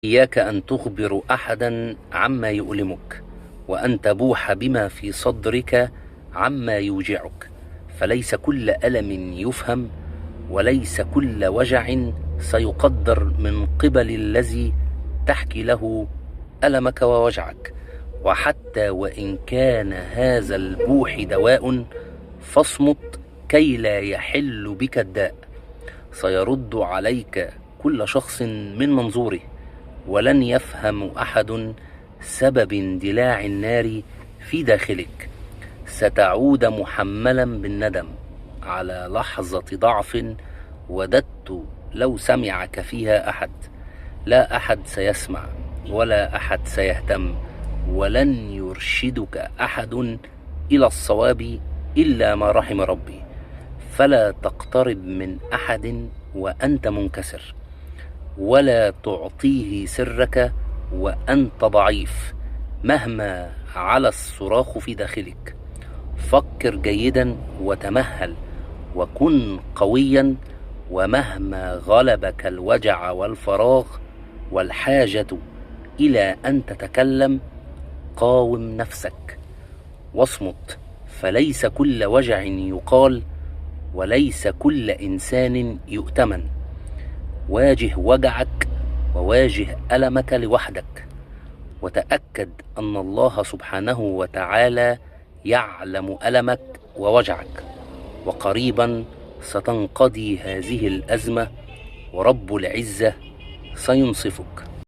إياك أن تخبر أحدا عما يؤلمك، وأن تبوح بما في صدرك عما يوجعك، فليس كل ألم يفهم، وليس كل وجع سيقدر من قبل الذي تحكي له ألمك ووجعك. وحتى وإن كان هذا البوح دواء فاصمت كي لا يحل بك الداء. سيرد عليك كل شخص من منظوره، ولن يفهم أحد سبب اندلاع النار في داخلك. ستعود محملا بالندم على لحظة ضعف وددت لو سمعك فيها أحد. لا أحد سيسمع، ولا أحد سيهتم، ولن يرشدك أحد إلى الصواب إلا ما رحم ربي. فلا تقترب من أحد وأنت منكسر، ولا تعطيه سرك وأنت ضعيف، مهما على الصراخ في داخلك. فكر جيدا وتمهل وكن قويا، ومهما غلبك الوجع والفراغ والحاجة إلى أن تتكلم، قاوم نفسك واصمت. فليس كل وجع يقال، وليس كل إنسان يؤتمن. واجه وجعك وواجه ألمك لوحدك، وتأكد أن الله سبحانه وتعالى يعلم ألمك ووجعك. وقريبا ستنقضي هذه الأزمة، ورب العزة سينصفك.